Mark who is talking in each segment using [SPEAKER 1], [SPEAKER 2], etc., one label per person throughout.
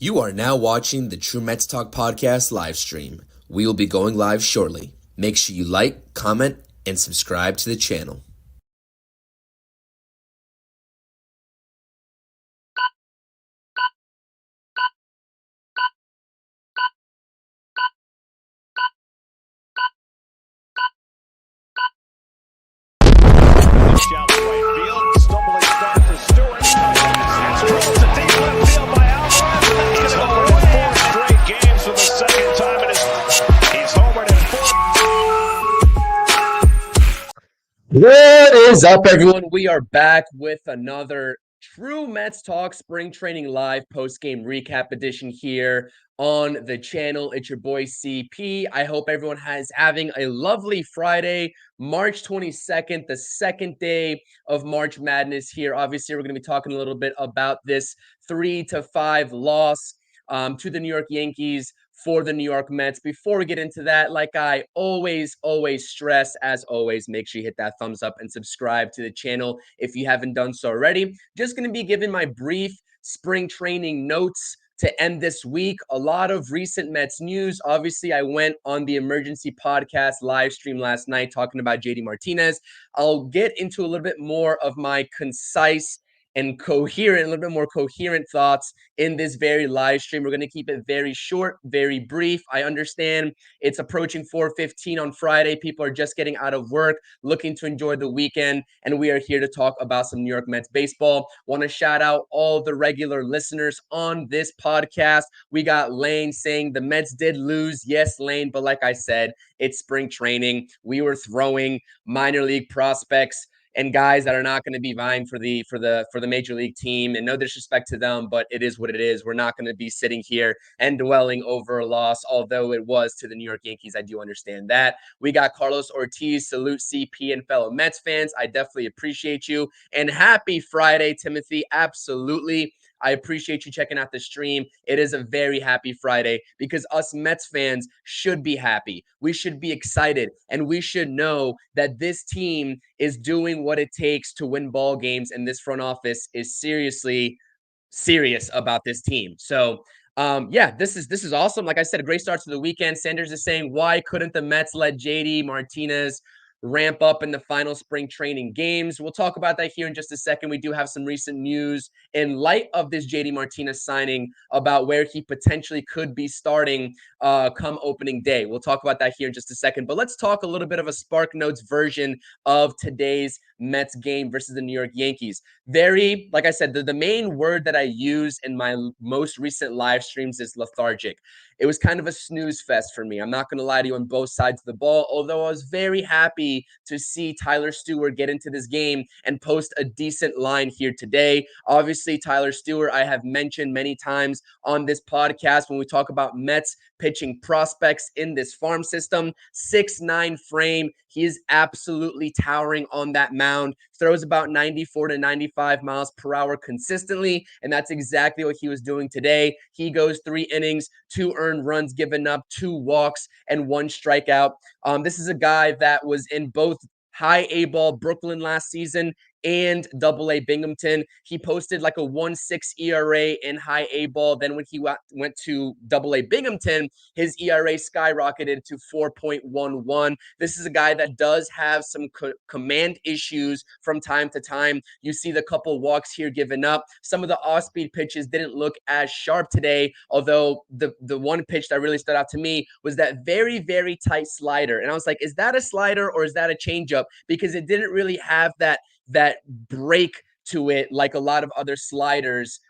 [SPEAKER 1] You are now watching the True Mets Talk podcast live stream. We will be going live shortly. Make sure you like, comment, and subscribe to the channel.
[SPEAKER 2] Shallow right field, stumbling start for Stewart. That's close to deep left field by Alvarez, and that's going to go away. 4 straight games for the second time, and he's homered in 4.
[SPEAKER 1] What is up, everyone? We are back with another True Mets Talk Spring Training Live post-game recap edition here on the channel. It's your boy CP. I hope everyone is having a lovely Friday, March 22nd, the second day of March Madness here. Obviously, we're going to be talking a little bit about this 3-5 loss to the New York Yankees for the New York Mets. Before we get into that, like I always stress, as always, make sure you hit that thumbs up and subscribe to the channel if you haven't done so already. Just going to be giving my brief spring training notes to end this week. A lot of recent Mets news. Obviously, I went on the emergency podcast live stream last night talking about JD Martinez. I'll get into a little bit more of my concise and coherent, a little bit more coherent thoughts in this very live stream. We're going to keep it very short, very brief. I understand it's approaching 4:15 on Friday. People are just getting out of work, looking to enjoy the weekend, and we are here to talk about some New York Mets baseball. Want to shout out all the regular listeners on this podcast. We got Lane saying the Mets did lose. Yes, Lane, but like I said, it's spring training. We were throwing minor league prospects and guys that are not going to be vying for the major league team. And no disrespect to them, but it is what it is. We're not going to be sitting here and dwelling over a loss, although it was to the New York Yankees. I do understand that. We got Carlos Ortiz, salute CP and fellow Mets fans. I definitely appreciate you. And happy Friday, Timothy. Absolutely. I appreciate you checking out the stream. It is a very happy Friday because us Mets fans should be happy. We should be excited, and we should know that this team is doing what it takes to win ball games, and this front office is seriously serious about this team. So this is awesome. Like I said, a great start to the weekend. Sanders is saying, why couldn't the Mets let JD Martinez ramp up in the final spring training games? We'll talk about that here in just a second. We do have some recent news in light of this JD Martinez signing about where he potentially could be starting come opening day. We'll talk about that here in just a second. But let's talk a little bit of a Spark Notes version of today's Mets game versus the New York Yankees. Very, like I said, the main word that I use in my most recent live streams is lethargic. It was kind of a snooze fest for me. I'm not going to lie to you on both sides of the ball, although I was very happy to see Tyler Stewart get into this game and post a decent line here today. Obviously, Tyler Stewart, I have mentioned many times on this podcast when we talk about Mets pitching prospects in this farm system. 6'9" frame. He is absolutely towering on that mound. Throws about 94 to 95 miles per hour consistently, and that's exactly what he was doing today. He goes 3 innings, 2 earned runs given up, 2 walks, and 1 strikeout. This is a guy that was in both high A ball Brooklyn last season and double A Binghamton. He posted like a 1.6 ERA in high A ball. Then when he went to double A Binghamton, his ERA skyrocketed to 4.11. This is a guy that does have some command issues from time to time. You see the couple walks here given up. Some of the off-speed pitches didn't look as sharp today, although the one pitch that really stood out to me was that very, very tight slider. And I was like, is that a slider or is that a changeup? Because it didn't really have that break to it like a lot of other sliders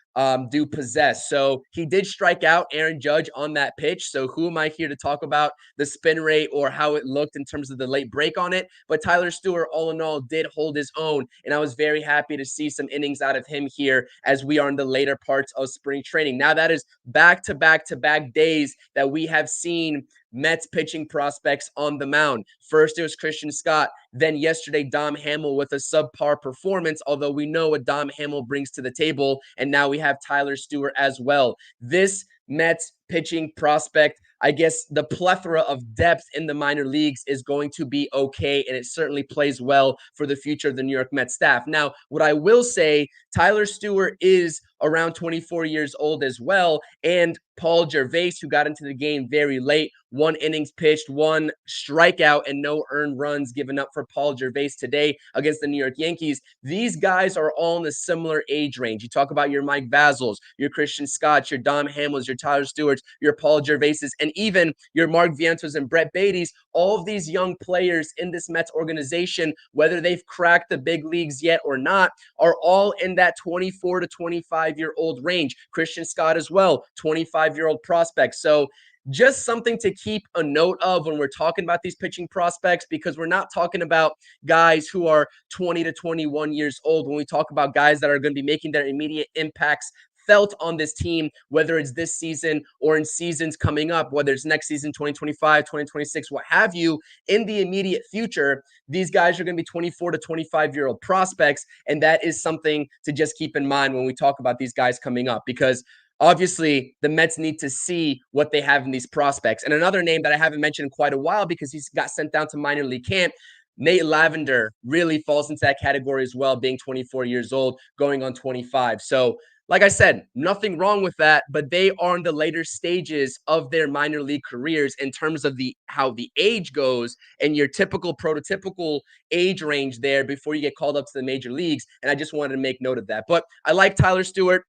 [SPEAKER 1] do possess. So he did strike out Aaron Judge on that pitch. So who am I here to talk about the spin rate or how it looked in terms of the late break on it? But Tyler Stewart, all in all, did hold his own. And I was very happy to see some innings out of him here as we are in the later parts of spring training. Now that is back-to-back days that we have seen Mets pitching prospects on the mound. First, it was Christian Scott. Then yesterday, Dom Hamill with a subpar performance, although we know what Dom Hamill brings to the table. And now we have Tyler Stewart as well. This Mets pitching prospect, I guess the plethora of depth in the minor leagues is going to be okay, and it certainly plays well for the future of the New York Mets staff. Now, what I will say, Tyler Stewart is around 24 years old as well. And Paul Gervais, who got into the game very late, 1 innings pitched, 1 strikeout, and no earned runs given up for Paul Gervais today against the New York Yankees. These guys are all in a similar age range. You talk about your Mike Vazzels, your Christian Scotts, your Dom Hamlins, your Tyler Stewarts, your Paul Gervaises, and even your Mark Vientos and Brett Beatties. All of these young players in this Mets organization, whether they've cracked the big leagues yet or not, are all in that 24 to 25-year-old range. Christian Scott as well, 25-year-old prospect. So just something to keep a note of when we're talking about these pitching prospects, because we're not talking about guys who are 20 to 21 years old. When we talk about guys that are going to be making their immediate impacts felt on this team, whether it's this season or in seasons coming up, whether it's next season, 2025, 2026, what have you, in the immediate future, these guys are going to be 24 to 25-year-old prospects. And that is something to just keep in mind when we talk about these guys coming up, because obviously the Mets need to see what they have in these prospects. And another name that I haven't mentioned in quite a while because he's got sent down to minor league camp, Nate Lavender, really falls into that category as well, being 24 years old, going on 25. So like I said, nothing wrong with that, but they are in the later stages of their minor league careers in terms of how the age goes and your typical prototypical age range there before you get called up to the major leagues. And I just wanted to make note of that. But I like Tyler Stewart.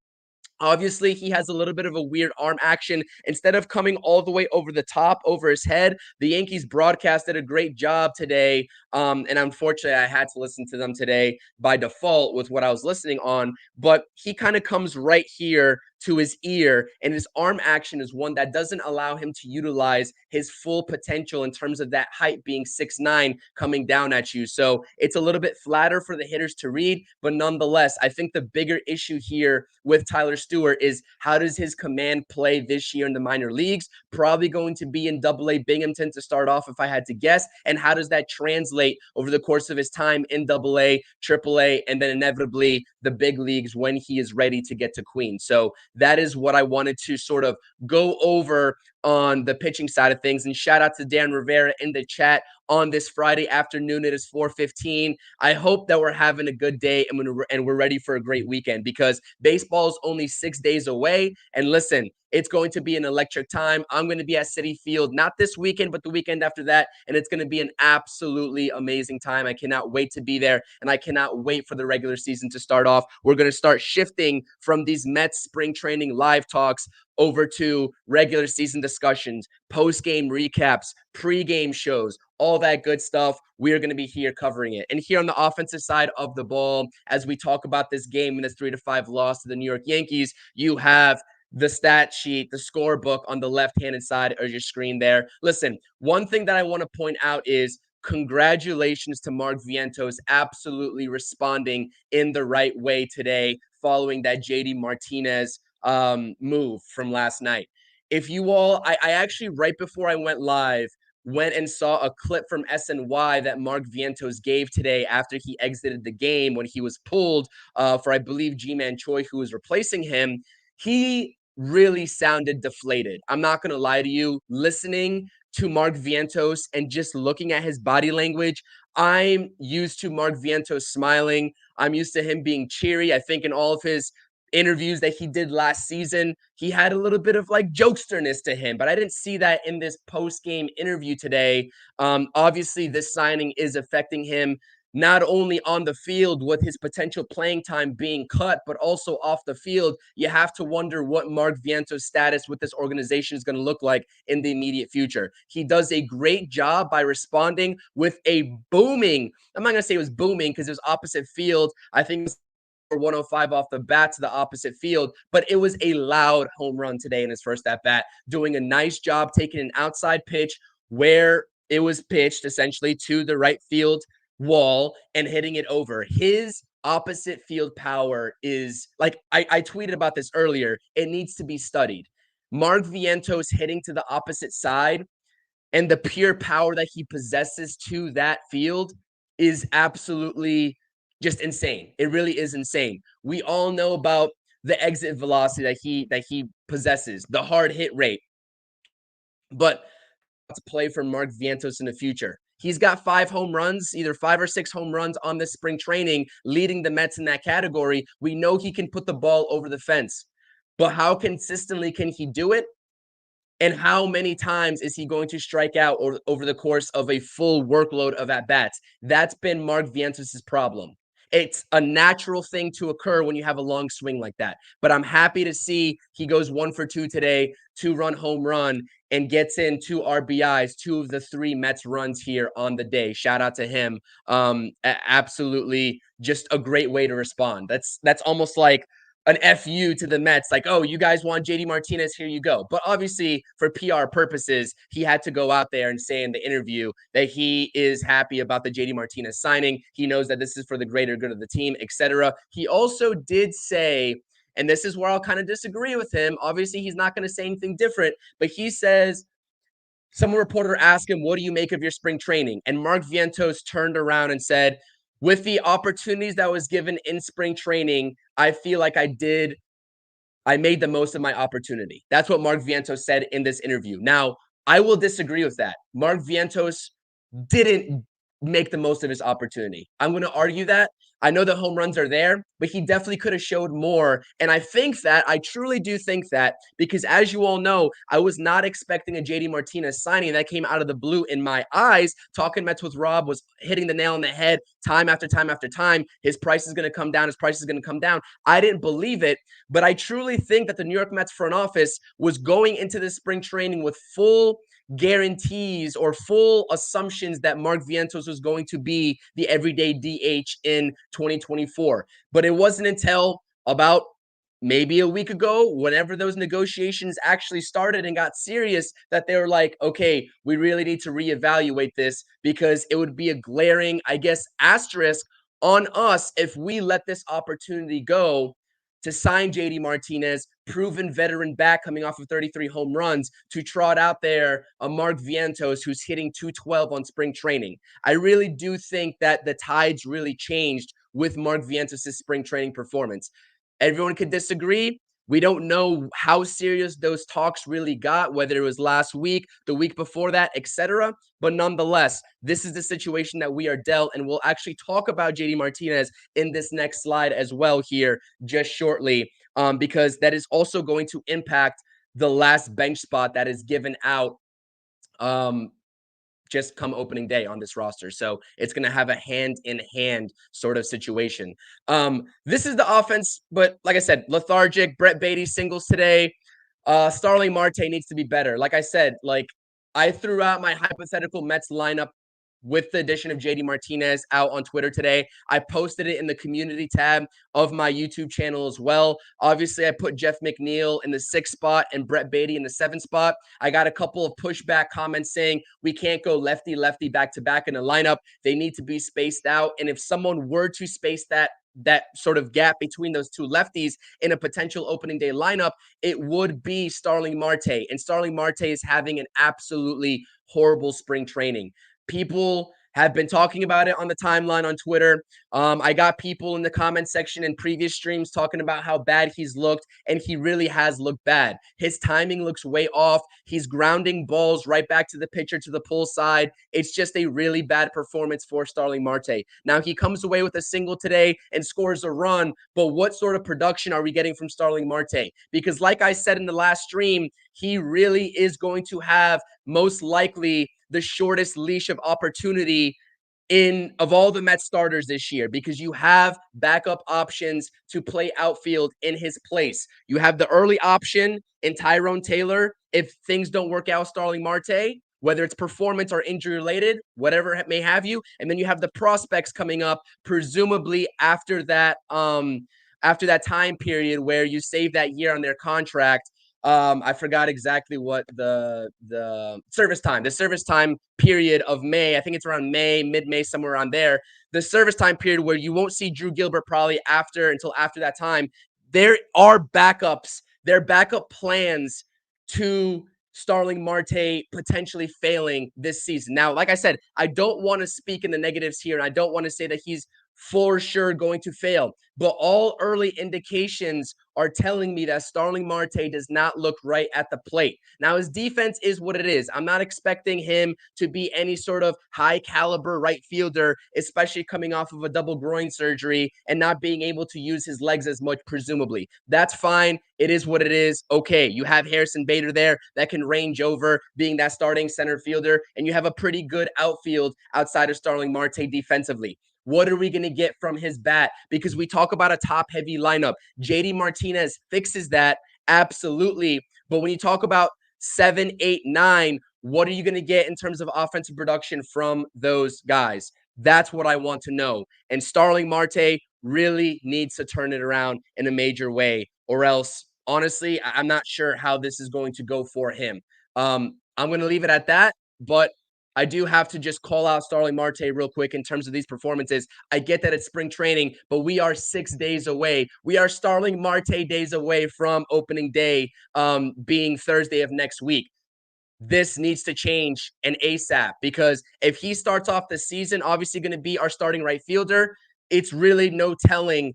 [SPEAKER 1] Obviously, he has a little bit of a weird arm action. Instead of coming all the way over the top, over his head, the Yankees broadcast did a great job today. And unfortunately, I had to listen to them today by default with what I was listening on. But he kind of comes right here to his ear, and his arm action is one that doesn't allow him to utilize his full potential in terms of that height being 6'9", coming down at you. So it's a little bit flatter for the hitters to read, but nonetheless, I think the bigger issue here with Tyler Stewart is how does his command play this year in the minor leagues? Probably going to be in Double-A Binghamton to start off, if I had to guess. And how does that translate over the course of his time in Double-A, Triple-A, and then inevitably the big leagues when he is ready to get to Queens? So that is what I wanted to sort of go over on the pitching side of things. And shout out to Dan Rivera in the chat on this Friday afternoon. It is 4:15. I hope that we're having a good day and we're ready for a great weekend, because baseball is only 6 days away. And listen, it's going to be an electric time. I'm going to be at Citi Field, not this weekend, but the weekend after that. And it's going to be an absolutely amazing time. I cannot wait to be there. And I cannot wait for the regular season to start off. We're going to start shifting from these Mets spring training live talks over to regular season discussions, post-game recaps, pre-game shows, all that good stuff. We are going to be here covering it. And here on the offensive side of the ball, as we talk about this game and this 3-5 loss to the New York Yankees, you have the stat sheet, the scorebook on the left-handed side of your screen there. Listen, one thing that I want to point out is congratulations to Mark Vientos absolutely responding in the right way today following that JD Martinez move from last night. If you all, I actually, right before I went live, went and saw a clip from SNY that Mark Vientos gave today after he exited the game when he was pulled for, I believe, G-Man Choi, who was replacing him. He really sounded deflated. I'm not going to lie to you. Listening to Mark Vientos and just looking at his body language, I'm used to Mark Vientos smiling. I'm used to him being cheery. I think in all of his interviews that he did last season, he had a little bit of like jokesterness to him, but I didn't see that in this post-game interview today. Obviously, this signing is affecting him not only on the field with his potential playing time being cut, but also off the field. You have to wonder what Mark Vientos' status with this organization is going to look like in the immediate future. He does a great job by responding with a booming, I'm not going to say it was booming because it was opposite field. I think it was 105 off the bat to the opposite field, but it was a loud home run today in his first at bat, doing a nice job taking an outside pitch where it was pitched essentially to the right field wall and hitting it over. His opposite field power is like, I tweeted about this earlier. It needs to be studied. Mark Vientos hitting to the opposite side and the pure power that he possesses to that field is absolutely just insane. It really is insane. We all know about the exit velocity that he possesses, the hard hit rate. But to play for Mark Vientos in the future, He's got 5 home runs, either 5 or 6 home runs on this spring training, leading the Mets in that category. We know he can put the ball over the fence. But how consistently can he do it? And how many times is he going to strike out over the course of a full workload of at-bats? That's been Mark Vientos' problem. It's a natural thing to occur when you have a long swing like that. But I'm happy to see he goes 1 for 2 today, 2-run home run, and gets in 2 RBIs, 2 of the 3 Mets runs here on the day. Shout out to him. Absolutely just a great way to respond. That's almost like an FU to the Mets, like, oh, you guys want JD Martinez, here you go. But obviously, for PR purposes, he had to go out there and say in the interview that he is happy about the JD Martinez signing. He knows that this is for the greater good of the team, etc. He also did say, and this is where I'll kind of disagree with him. Obviously, he's not going to say anything different, but he says, some reporter asked him, what do you make of your spring training? And Mark Vientos turned around and said, with the opportunities that was given in spring training, I feel like I made the most of my opportunity. That's what Mark Vientos said in this interview. Now, I will disagree with that. Mark Vientos didn't make the most of his opportunity. I'm going to argue that. I know the home runs are there, but he definitely could have showed more. And I truly do think that, because as you all know, I was not expecting a JD Martinez signing that came out of the blue in my eyes. Talking Mets with Rob was hitting the nail on the head time after time after time. His price is going to come down. His price is going to come down. I didn't believe it, but I truly think that the New York Mets front office was going into this spring training with full guarantees or full assumptions that Mark Vientos was going to be the everyday DH in 2024. But it wasn't until about maybe a week ago, whenever those negotiations actually started and got serious, that they were like, okay, we really need to reevaluate this, because it would be a glaring, I guess, asterisk on us if we let this opportunity go to sign JD Martinez, proven veteran back coming off of 33 home runs, to trot out there a Mark Vientos who's hitting 212 on spring training. I really do think that the tides really changed with Mark Vientos' spring training performance. Everyone could disagree. We don't know how serious those talks really got, whether it was last week, the week before that, etc. But nonetheless, this is the situation that we are dealt, and we'll actually talk about JD Martinez in this next slide as well here just shortly, because that is also going to impact the last bench spot that is given out just come opening day on this roster. So it's going to have a hand-in-hand sort of situation. This is the offense, but like I said, lethargic. Brett Beatty singles today. Starling Marte needs to be better. Like I said, I threw out my hypothetical Mets lineup with the addition of JD Martinez out on Twitter today. I posted it in the community tab of my YouTube channel as well. Obviously, I put Jeff McNeil in the 6th spot and Brett Beatty in the 7th spot. I got a couple of pushback comments saying we can't go lefty back to back in a lineup. They need to be spaced out. And if someone were to space that sort of gap between those two lefties in a potential opening day lineup, it would be Starling Marte. And Starling Marte is having an absolutely horrible spring training. People have been talking about it on the timeline on Twitter. I got people in the comment section in previous streams talking about how bad he's looked, and he really has looked bad. His timing looks way off. He's grounding balls right back to the pitcher to the pull side. It's just a really bad performance for Starling Marte. Now, he comes away with a single today and scores a run, but what sort of production are we getting from Starling Marte? Because like I said in the last stream, he really is going to have most likely the shortest leash of opportunity of all the Mets starters this year, because you have backup options to play outfield in his place. You have the early option in Tyrone Taylor if things don't work out, Starling Marte, whether it's performance or injury related, whatever it may have you. And then you have the prospects coming up, presumably after that time period where you save that year on their contract. I forgot exactly what the service time period of May. I think it's around May, mid-May, somewhere around there. The service time period where you won't see Drew Gilbert probably until after that time. There are backups. There are backup plans to Starling Marte potentially failing this season. Now, like I said, I don't want to speak in the negatives here, and I don't want to say that he's for sure going to fail. But all early indications are telling me that Starling Marte does not look right at the plate. Now, his defense is what it is. I'm not expecting him to be any sort of high caliber right fielder, especially coming off of a double groin surgery and not being able to use his legs as much, presumably. That's fine. It is what it is. Okay, you have Harrison Bader there that can range over being that starting center fielder, and you have a pretty good outfield outside of Starling Marte defensively. What are we going to get from his bat? Because we talk about a top-heavy lineup. JD Martinez fixes that, absolutely. But when you talk about 7, 8, 9, what are you going to get in terms of offensive production from those guys? That's what I want to know. And Starling Marte really needs to turn it around in a major way, or else, honestly, I'm not sure how this is going to go for him. I'm going to leave it at that, but I do have to just call out Starling Marte real quick in terms of these performances. I get that it's spring training, but we are 6 days away. We are Starling Marte days away from opening day being Thursday of next week. This needs to change and ASAP, because if he starts off the season, obviously going to be our starting right fielder, it's really no telling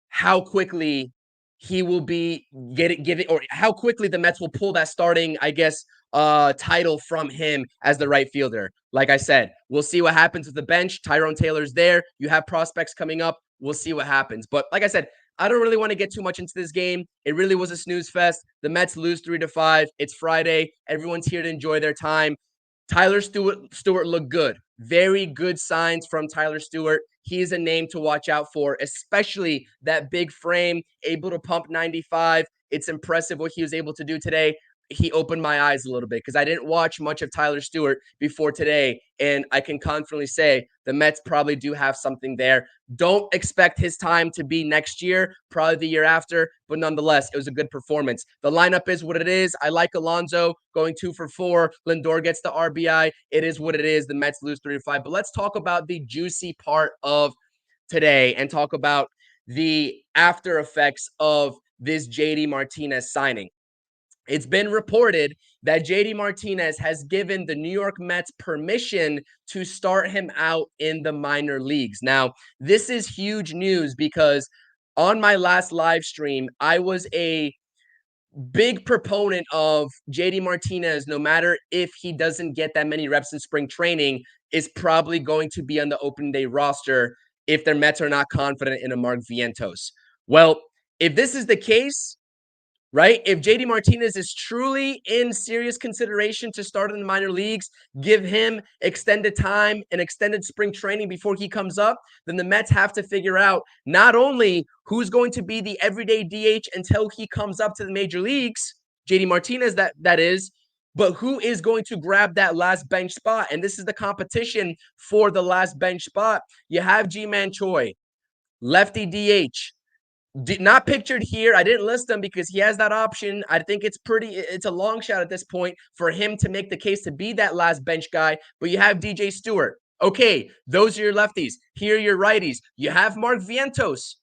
[SPEAKER 1] how quickly he will be giving, or how quickly the Mets will pull that starting, I guess, title from him as the right fielder. Like I said, we'll see what happens with the bench. Tyrone Taylor's there. You have prospects coming up. We'll see what happens. But like I said, I don't really want to get too much into this game. It really was a snooze fest. The Mets lose 3-5. It's Friday. Everyone's here to enjoy their time. Tyler Stewart looked good. Very good signs from Tyler Stewart. He is a name to watch out for, especially that big frame, able to pump 95. It's impressive what he was able to do today. He opened my eyes a little bit because I didn't watch much of Tyler Stewart before today, and I can confidently say the Mets probably do have something there. Don't expect his time to be next year, probably the year after, but nonetheless, it was a good performance. The lineup is what it is. I like Alonso going 2 for 4. Lindor gets the RBI. It is what it is. The Mets lose 3-5. But let's talk about the juicy part of today and talk about the after effects of this JD Martinez signing. It's been reported that JD Martinez has given the New York Mets permission to start him out in the minor leagues. Now, this is huge news because on my last live stream, I was a big proponent of JD Martinez, no matter if he doesn't get that many reps in spring training, is probably going to be on the opening day roster if their Mets are not confident in a Mark Vientos. Well, if this is the case, right? If JD Martinez is truly in serious consideration to start in the minor leagues, give him extended time and extended spring training before he comes up, then the Mets have to figure out not only who's going to be the everyday DH until he comes up to the major leagues, JD Martinez that is, but who is going to grab that last bench spot? And this is the competition for the last bench spot. You have Ji-Man Choi, lefty DH. Not pictured here. I didn't list him because he has that option. I think it's a long shot at this point for him to make the case to be that last bench guy. But you have DJ Stewart. Okay, those are your lefties. Here are your righties. You have Mark Vientos.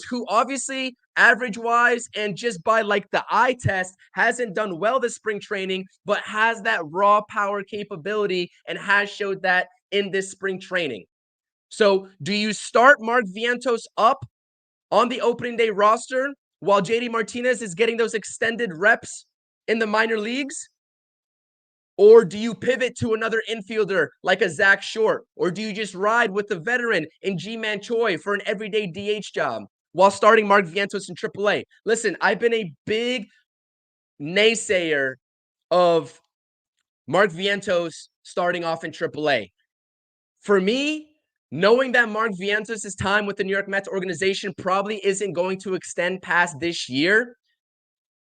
[SPEAKER 1] Who obviously average-wise and just by like the eye test hasn't done well this spring training, but has that raw power capability and has showed that in this spring training. So do you start Mark Vientos up on the opening day roster while JD Martinez is getting those extended reps in the minor leagues? Or do you pivot to another infielder like a Zach Short? Or do you just ride with the veteran in Ji-Man Choi for an everyday DH job while starting Mark Vientos in AAA? Listen, I've been a big naysayer of Mark Vientos starting off in AAA. For me, knowing that Mark Vientos' time with the New York Mets organization probably isn't going to extend past this year,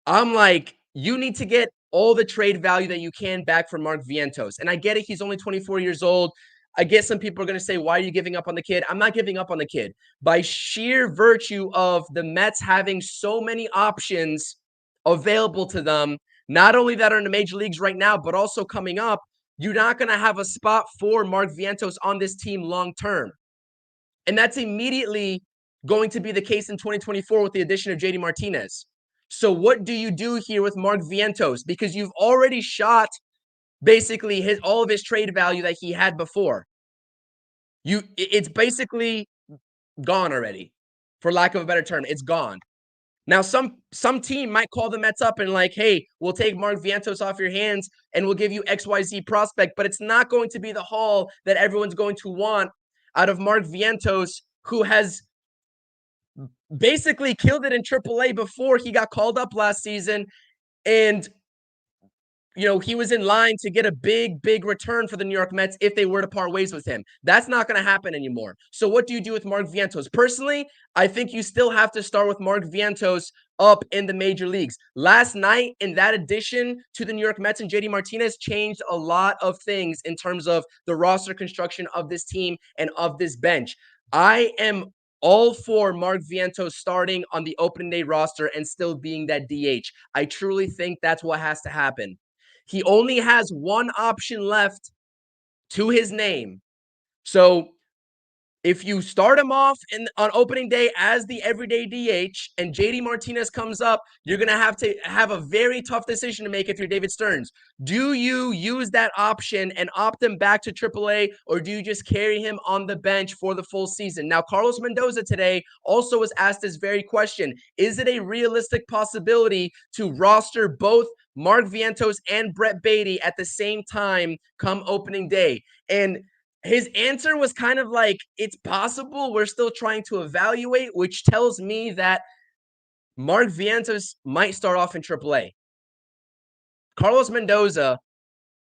[SPEAKER 1] I'm like, you need to get all the trade value that you can back from Mark Vientos. And I get it. He's only 24 years old. I guess some people are going to say, why are you giving up on the kid? I'm not giving up on the kid. By sheer virtue of the Mets having so many options available to them, not only that are in the major leagues right now, but also coming up, you're not going to have a spot for Mark Vientos on this team long term. And that's immediately going to be the case in 2024 with the addition of JD Martinez. So what do you do here with Mark Vientos? Because you've already shot basically all of his trade value that he had before. It's basically gone already, for lack of a better term. It's gone. Now, some team might call the Mets up and like, hey, we'll take Mark Vientos off your hands and we'll give you XYZ prospect, but it's not going to be the haul that everyone's going to want out of Mark Vientos, who has basically killed it in AAA before he got called up last season. And he was in line to get a big return for the New York Mets if they were to part ways with him. That's not going to happen anymore. So what do you do with Mark Vientos? Personally, I think you still have to start with Mark Vientos up in the major leagues. Last night, in that addition to the New York Mets and JD Martinez, changed a lot of things in terms of the roster construction of this team and of this bench. I am all for Mark Vientos starting on the opening day roster and still being that DH. I truly think that's what has to happen. He only has one option left to his name. So if you start him off on opening day as the everyday DH and JD Martinez comes up, you're going to have a very tough decision to make if you're David Stearns. Do you use that option and opt him back to AAA, or do you just carry him on the bench for the full season? Now, Carlos Mendoza today also was asked this very question. Is it a realistic possibility to roster both Mark Vientos and Brett Baty at the same time come opening day? And his answer was kind of like, it's possible. We're still trying to evaluate, which tells me that Mark Vientos might start off in AAA. Carlos Mendoza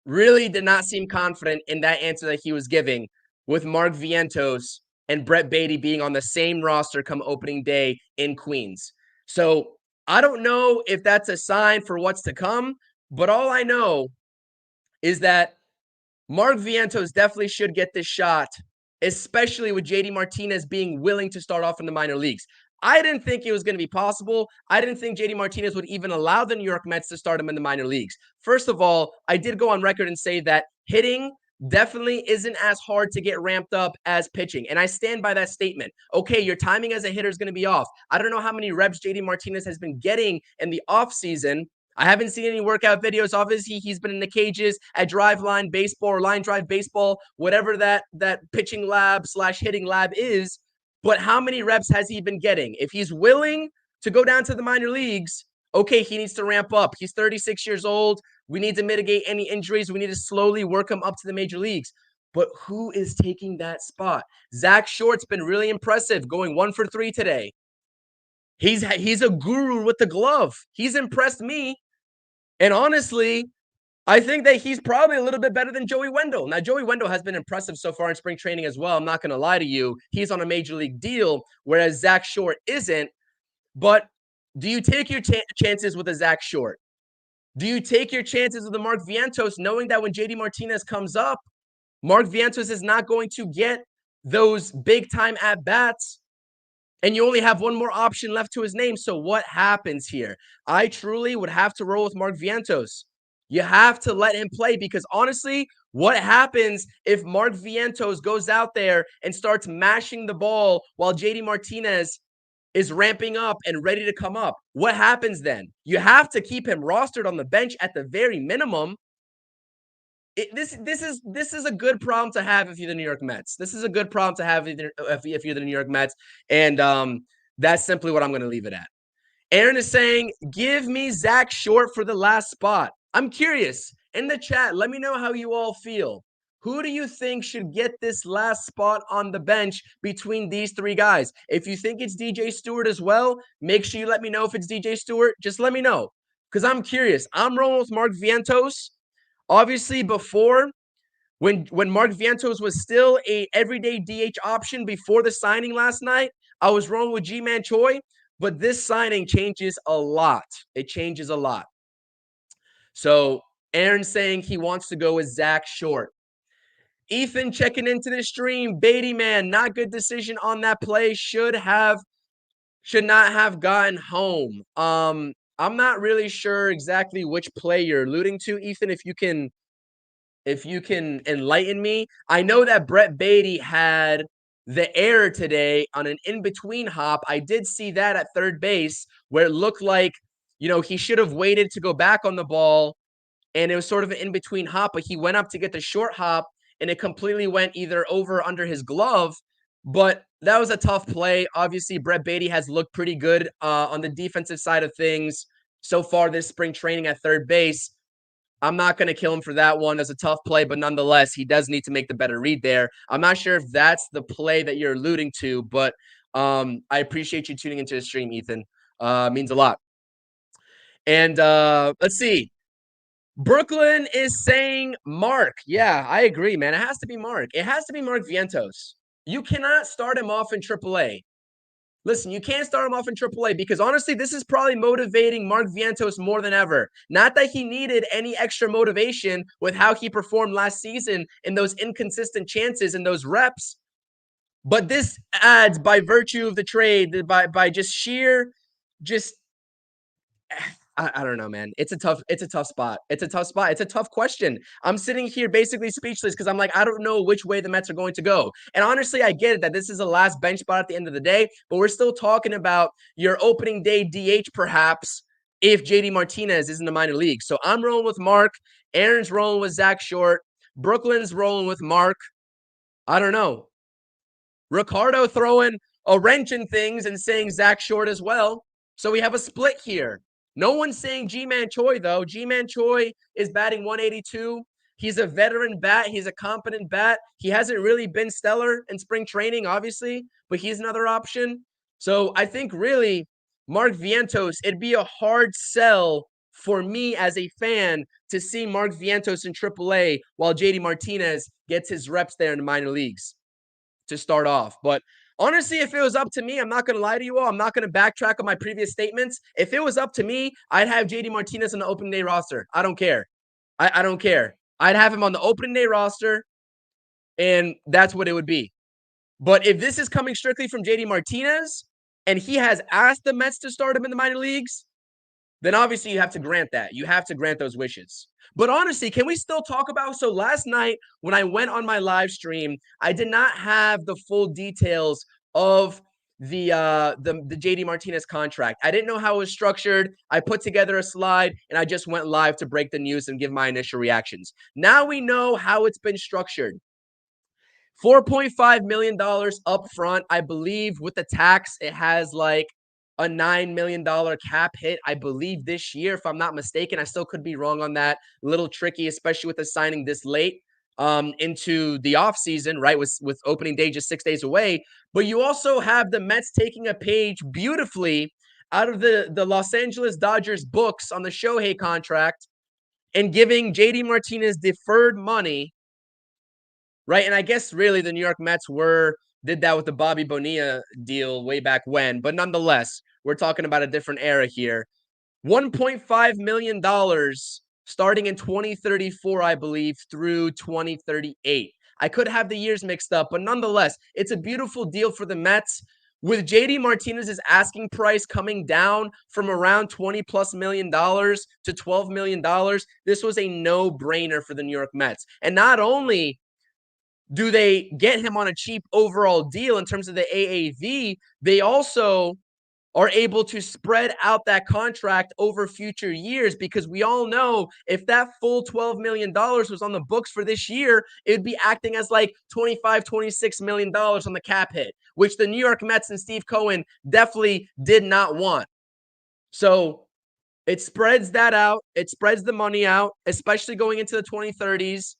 [SPEAKER 1] really did not seem confident in that answer that he was giving, with Mark Vientos and Brett Baty being on the same roster come opening day in Queens. So I don't know if that's a sign for what's to come, but all I know is that Mark Vientos definitely should get this shot, especially with JD Martinez being willing to start off in the minor leagues. I didn't think it was going to be possible. I didn't think JD Martinez would even allow the New York Mets to start him in the minor leagues. First of all, I did go on record and say that hitting definitely isn't as hard to get ramped up as pitching. And I stand by that statement. Okay, your timing as a hitter is going to be off. I don't know how many reps JD Martinez has been getting in the offseason. I haven't seen any workout videos. Obviously, he's been in the cages at drive line baseball or line drive baseball, whatever that pitching lab / hitting lab is. But how many reps has he been getting? If he's willing to go down to the minor leagues, okay, he needs to ramp up. He's 36 years old. We need to mitigate any injuries. We need to slowly work him up to the major leagues. But who is taking that spot? Zach Short's been really impressive, going 1 for 3 today. He's a guru with the glove. He's impressed me. And honestly, I think that he's probably a little bit better than Joey Wendell. Now, Joey Wendell has been impressive so far in spring training as well. I'm not going to lie to you. He's on a major league deal, whereas Zach Short isn't. But do you take your chances with a Zach Short? Do you take your chances with a Mark Vientos, knowing that when JD Martinez comes up, Mark Vientos is not going to get those big-time at-bats, and you only have one more option left to his name? So what happens here? I truly would have to roll with Mark Vientos. You have to let him play, because honestly, what happens if Mark Vientos goes out there and starts mashing the ball while JD Martinez is ramping up and ready to come up? What happens then? You have to keep him rostered on the bench at the very minimum. This is a good problem to have if you're the New York Mets. This is a good problem to have if you're the New York Mets, and that's simply what I'm going to leave it at. Aaron is saying, give me Zach Short for the last spot. I'm curious. In the chat, let me know how you all feel. Who do you think should get this last spot on the bench between these three guys? If you think it's DJ Stewart as well, make sure you let me know if it's DJ Stewart. Just let me know, because I'm curious. I'm rolling with Mark Vientos. Obviously, before, when Mark Vientos was still a everyday DH option before the signing last night, I was rolling with G-Man Choi. But this signing changes a lot. It changes a lot. So Aaron's saying he wants to go with Zach Short. Ethan checking into the stream. Beatty, man, not good decision on that play. Should not have gotten home. I'm not really sure exactly which play you're alluding to, Ethan. If you can enlighten me. I know that Brett Baty had the error today on an in-between hop. I did see that at third base, where it looked like, he should have waited to go back on the ball, and it was sort of an in-between hop, but he went up to get the short hop, and it completely went either over or under his glove. But that was a tough play. Obviously, Brett Beatty has looked pretty good on the defensive side of things so far this spring training at third base. I'm not going to kill him for that one. That's a tough play, but nonetheless, he does need to make the better read there. I'm not sure if that's the play that you're alluding to, but I appreciate you tuning into the stream, Ethan. Means a lot. And let's see. Brooklyn is saying Mark. Yeah, I agree, man. It has to be Mark. It has to be Mark Vientos. You cannot start him off in AAA. Listen, you can't start him off in AAA because honestly, this is probably motivating Mark Vientos more than ever. Not that he needed any extra motivation with how he performed last season in those inconsistent chances and those reps, but this adds by virtue of the trade, by just sheer, just I don't know, man. It's a tough spot. It's a tough spot. It's a tough question. I'm sitting here basically speechless because I'm like, I don't know which way the Mets are going to go. And honestly, I get it that this is the last bench spot at the end of the day, but we're still talking about your opening day DH perhaps if JD Martinez is in the minor league. So I'm rolling with Mark. Aaron's rolling with Zach Short. Brooklyn's rolling with Mark. I don't know. Ricardo throwing a wrench in things and saying Zach Short as well. So we have a split here. No one's saying G-Man Choi, though. G-Man Choi is batting 182. He's a veteran bat. He's a competent bat. He hasn't really been stellar in spring training, obviously, but he's another option. So I think really Mark Vientos, it'd be a hard sell for me as a fan to see Mark Vientos in AAA while JD Martinez gets his reps there in the minor leagues to start off. But honestly, if it was up to me, I'm not going to lie to you all. I'm not going to backtrack on my previous statements. If it was up to me, I'd have JD Martinez on the opening day roster. I don't care. I don't care. I'd have him on the opening day roster, and that's what it would be. But if this is coming strictly from JD Martinez and he has asked the Mets to start him in the minor leagues, then obviously you have to grant that. You have to grant those wishes. But honestly, can we still talk about, so last night when I went on my live stream, I did not have the full details of the JD Martinez contract. I didn't know how it was structured. I put together a slide and I just went live to break the news and give my initial reactions. Now we know how it's been structured. $4.5 million up front. I believe with the tax, it has like a $9 million cap hit, I believe, this year, if I'm not mistaken. I still could be wrong on that. A little tricky, especially with the signing this late into the offseason, right? With opening day just 6 days away. But you also have the Mets taking a page beautifully out of the Los Angeles Dodgers books on the Shohei contract and giving JD Martinez deferred money, right? And I guess really the New York Mets did that with the Bobby Bonilla deal way back when. But nonetheless, we're talking about a different era here. $1.5 million starting in 2034, I believe, through 2038. I could have the years mixed up, but nonetheless, it's a beautiful deal for the Mets. With JD Martinez's asking price coming down from around $20+ million to $12 million, this was a no-brainer for the New York Mets. And not only do they get him on a cheap overall deal in terms of the AAV, they also are able to spread out that contract over future years, because we all know if that full $12 million was on the books for this year, it would be acting as like $25, $26 million on the cap hit, which the New York Mets and Steve Cohen definitely did not want. So it spreads that out. It spreads the money out, especially going into the 2030s.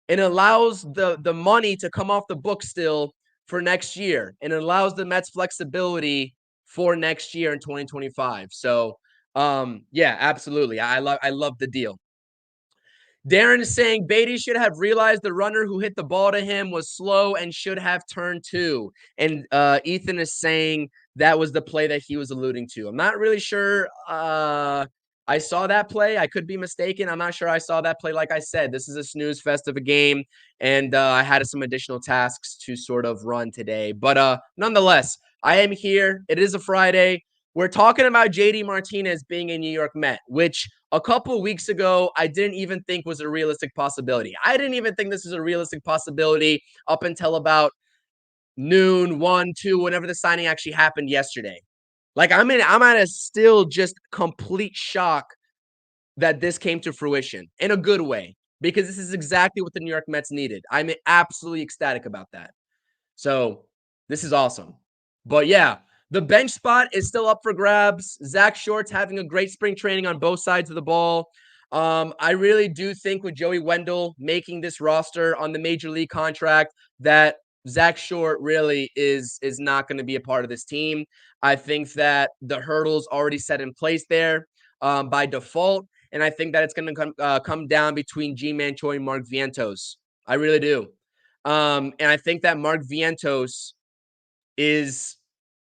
[SPEAKER 1] And allows the money to come off the book still for next year. And it allows the Mets flexibility for next year in 2025. So, yeah, absolutely. I love the deal. Darren is saying Beatty should have realized the runner who hit the ball to him was slow and should have turned too. And Ethan is saying that was the play that he was alluding to. I'm not really sure. I saw that play. I could be mistaken. I'm not sure I saw that play. Like I said, this is a snooze fest of a game, and I had some additional tasks to sort of run today. But nonetheless, I am here. It is a Friday. We're talking about JD Martinez being a New York Met, which a couple weeks ago, I didn't even think was a realistic possibility. I didn't even think this was a realistic possibility up until about noon, 1, 2, whenever the signing actually happened yesterday. Like I'm at a still just complete shock that this came to fruition in a good way. because this is exactly what the New York Mets needed. I'm absolutely ecstatic about that. So this is awesome. But yeah, the bench spot is still up for grabs. Zach Short's having a great spring training on both sides of the ball. I really do think with Joey Wendell making this roster on the major league contract that Zach Short really is not going to be a part of this team. I think that the hurdle's already set in place there by default, and I think that it's going to come down between G-Man Choi and Mark Vientos. I really do. And I think that Mark Vientos is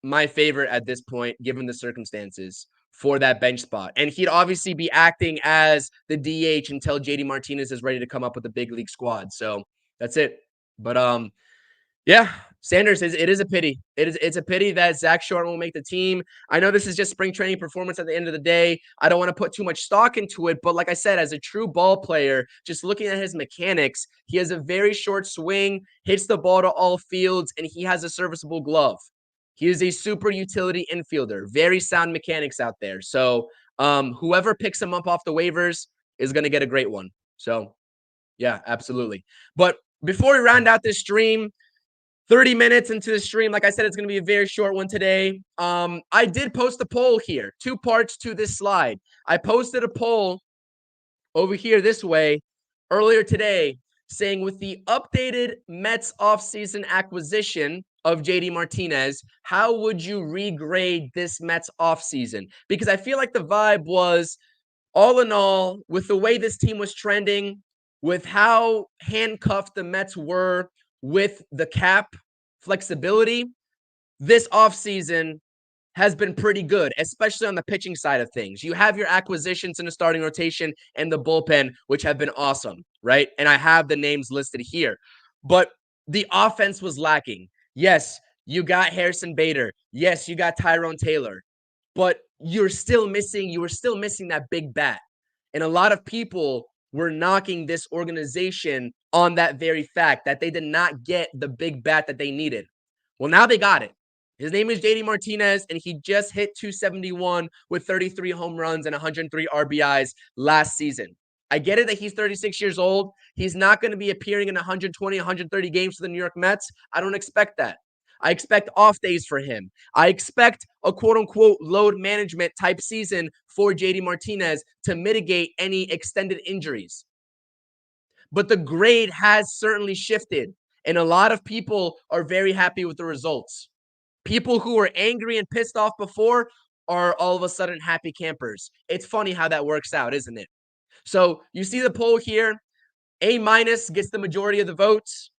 [SPEAKER 1] my favorite at this point, given the circumstances for that bench spot. And he'd obviously be acting as the DH until JD Martinez is ready to come up with a big league squad. So that's it. But yeah, Sanders, it is a pity. It's a pity that Zach Short won't make the team. I know this is just spring training performance at the end of the day. I don't want to put too much stock into it, but like I said, as a true ball player, just looking at his mechanics, he has a very short swing, hits the ball to all fields, and he has a serviceable glove. He is a super utility infielder. Very sound mechanics out there. So whoever picks him up off the waivers is going to get a great one. So yeah, absolutely. But before we round out this stream, 30 minutes into the stream. Like I said, it's going to be a very short one today. I did post a poll here, 2 parts to this slide. I posted a poll over here this way earlier today saying with the updated Mets offseason acquisition of JD Martinez, how would you regrade this Mets offseason? Because I feel like the vibe was all in all, with the way this team was trending, with how handcuffed the Mets were with the cap flexibility, this offseason has been pretty good, especially on the pitching side of things. You have your acquisitions in the starting rotation and the bullpen, which have been awesome, right? And I have the names listed here. But the offense was lacking. Yes, you got Harrison Bader. Yes, you got Tyrone Taylor. But you were still missing that big bat. And a lot of people were knocking this organization on that very fact that they did not get the big bat that they needed. Well, now they got it. His name is JD Martinez, and he just hit 271 with 33 home runs and 103 RBIs last season. I get it that he's 36 years old. He's not going to be appearing in 120, 130 games for the New York Mets. I don't expect that. I expect off days for him. I expect a quote-unquote load management type season for JD Martinez to mitigate any extended injuries. But the grade has certainly shifted, and a lot of people are very happy with the results. People who were angry and pissed off before are all of a sudden happy campers. It's funny how that works out, isn't it? So you see the poll here. A- gets the majority of the votes.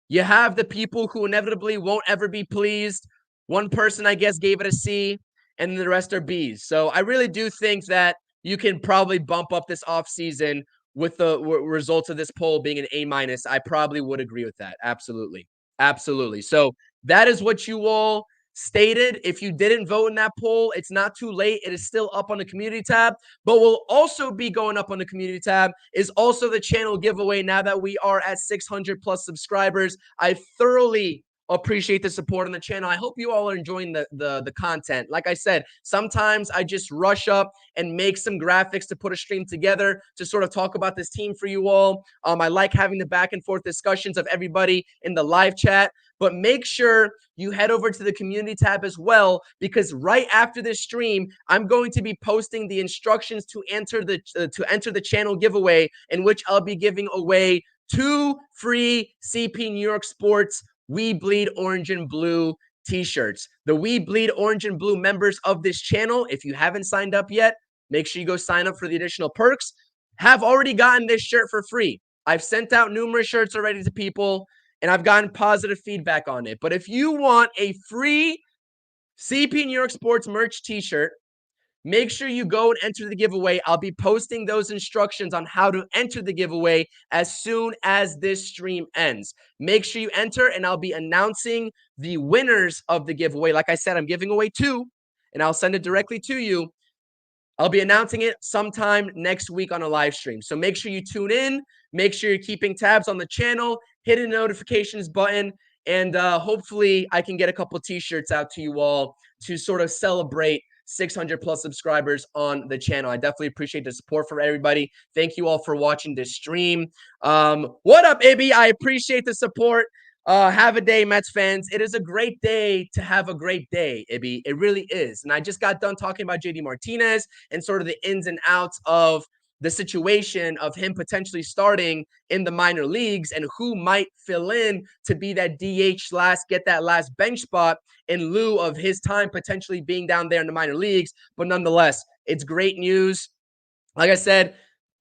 [SPEAKER 1] You have the people who inevitably won't ever be pleased. One person, I guess, gave it a C, and the rest are Bs. So I really do think that you can probably bump up this offseason with the results of this poll being an A-. I probably would agree with that. Absolutely. Absolutely. So that is what you all stated. If you didn't vote in that poll, it's not too late. It is still up on the community tab, but will also be going up on the community tab is also the channel giveaway now that we are at 600 plus subscribers. I thoroughly appreciate the support on the channel. I hope you all are enjoying the content. Like I said, sometimes I just rush up and make some graphics to put a stream together to sort of talk about this team for you all. I like having the back and forth discussions of everybody in the live chat, but make sure you head over to the community tab as well, because right after this stream, I'm going to be posting the instructions to enter the channel giveaway, in which I'll be giving away 2 free CP New York Sports We Bleed Orange and Blue t-shirts. The We Bleed Orange and Blue members of this channel, if you haven't signed up yet, make sure you go sign up for the additional perks. Have already gotten this shirt for free. I've sent out numerous shirts already to people, and I've gotten positive feedback on it. But if you want a free CP New York Sports merch t-shirt, make sure you go and enter the giveaway. I'll be posting those instructions on how to enter the giveaway as soon as this stream ends. Make sure you enter, and I'll be announcing the winners of the giveaway. Like I said, I'm giving away 2, and I'll send it directly to you. I'll be announcing it sometime next week on a live stream. So make sure you tune in. Make sure you're keeping tabs on the channel, hitting the notifications button, and hopefully I can get a couple t-shirts out to you all to sort of celebrate 600 plus subscribers on the channel. I definitely appreciate the support from everybody. Thank you all for watching this stream. What up, Ibby? I appreciate the support. Have a day, Mets fans. It is a great day to have a great day, Ibby. It really is. And I just got done talking about JD Martinez and sort of the ins and outs of the situation of him potentially starting in the minor leagues and who might fill in to be that DH get that last bench spot in lieu of his time potentially being down there in the minor leagues. But nonetheless, it's great news. Like I said,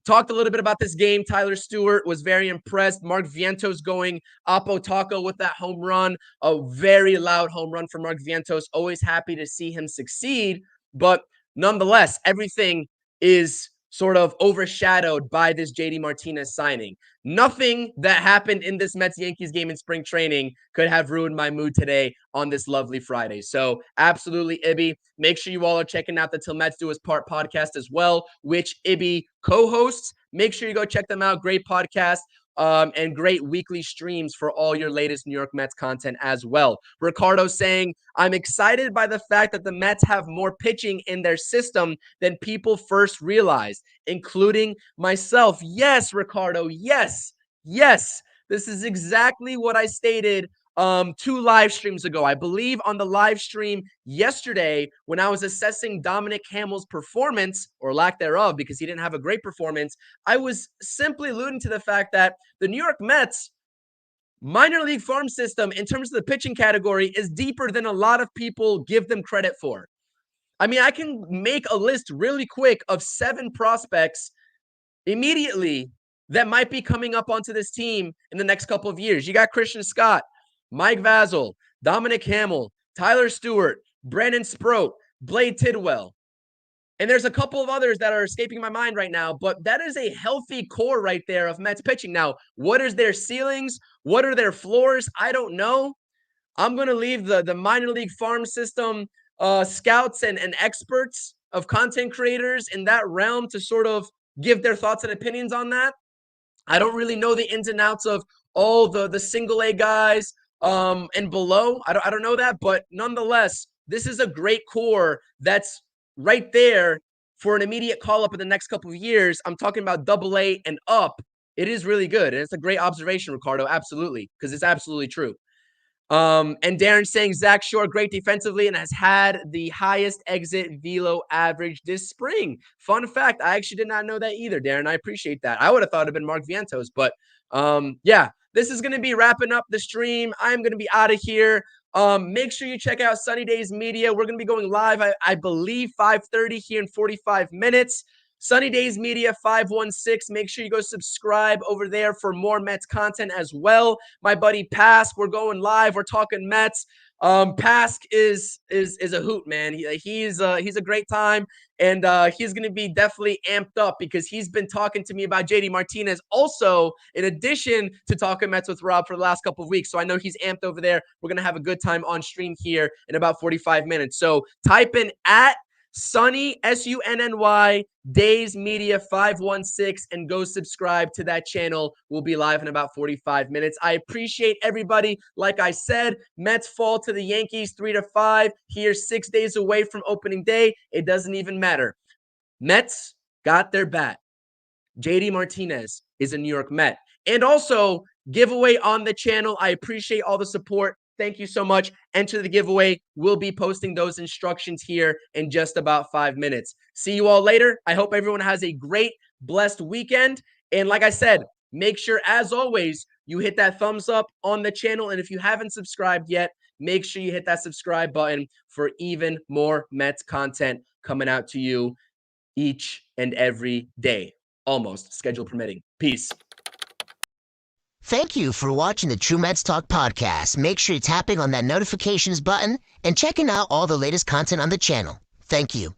[SPEAKER 1] talked a little bit about this game. Tyler Stewart was very impressed. Mark Vientos going Apo Taco with that home run. A very loud home run for Mark Vientos. Always happy to see him succeed. But nonetheless, everything is sort of overshadowed by this JD Martinez signing. Nothing that happened in this Mets-Yankees game in spring training could have ruined my mood today on this lovely Friday. So absolutely, Ibby. Make sure you all are checking out the Till Mets Do His Part podcast as well, which Ibby co-hosts. Make sure you go check them out. Great podcast. And great weekly streams for all your latest New York Mets content as well. Ricardo saying, I'm excited by the fact that the Mets have more pitching in their system than people first realized, including myself. Yes, Ricardo. Yes. This is exactly what I stated 2 live streams ago. I believe on the live stream yesterday when I was assessing Dominic Hamill's performance or lack thereof because he didn't have a great performance, I was simply alluding to the fact that the New York Mets minor league farm system in terms of the pitching category is deeper than a lot of people give them credit for. I mean, I can make a list really quick of 7 prospects immediately that might be coming up onto this team in the next couple of years. You got Christian Scott, Mike Vasil, Dominic Hamill, Tyler Stewart, Brandon Sproat, Blade Tidwell. And there's a couple of others that are escaping my mind right now, but that is a healthy core right there of Mets pitching. Now, what is their ceilings? What are their floors? I don't know. I'm going to leave the minor league farm system scouts and experts of content creators in that realm to sort of give their thoughts and opinions on that. I don't really know the ins and outs of all the single A guys and below. I don't know that, but nonetheless, this is a great core that's right there for an immediate call up in the next couple of years. I'm talking about double A and up. It is really good. And it's a great observation, Ricardo. Absolutely. Because it's absolutely true. And Darren saying Zach Shore, great defensively and has had the highest exit velo average this spring. Fun fact, I actually did not know that either, Darren. I appreciate that. I would have thought it'd been Mark Vientos, but yeah, this is going to be wrapping up the stream. I'm going to be out of here. Make sure you check out Sunny Days Media. We're going to be going live, I believe, 5:30 here in 45 minutes. Sunny Days Media 516. Make sure you go subscribe over there for more Mets content as well. My buddy Pask, we're going live. We're talking Mets. Pask is a hoot, man. He's a great time, and he's going to be definitely amped up because he's been talking to me about JD Martinez also, in addition to talking Mets with Rob for the last couple of weeks. So I know he's amped over there. We're going to have a good time on stream here in about 45 minutes. So type in at Sunny, SUNNY, Days Media 516, and go subscribe to that channel. We'll be live in about 45 minutes. I appreciate everybody. Like I said, Mets fall to the Yankees 3-5. Here 6 days away from opening day. It doesn't even matter. Mets got their bat. JD Martinez is a New York Met. And also, giveaway on the channel. I appreciate all the support. Thank you so much. Enter the giveaway. We'll be posting those instructions here in just about 5 minutes. See you all later. I hope everyone has a great, blessed weekend. And like I said, make sure, as always, you hit that thumbs up on the channel. And if you haven't subscribed yet, make sure you hit that subscribe button for even more Mets content coming out to you each and every day. Almost, schedule permitting. Peace.
[SPEAKER 3] Thank you for watching the True Mets Talk podcast. Make sure you're tapping on that notifications button and checking out all the latest content on the channel. Thank you.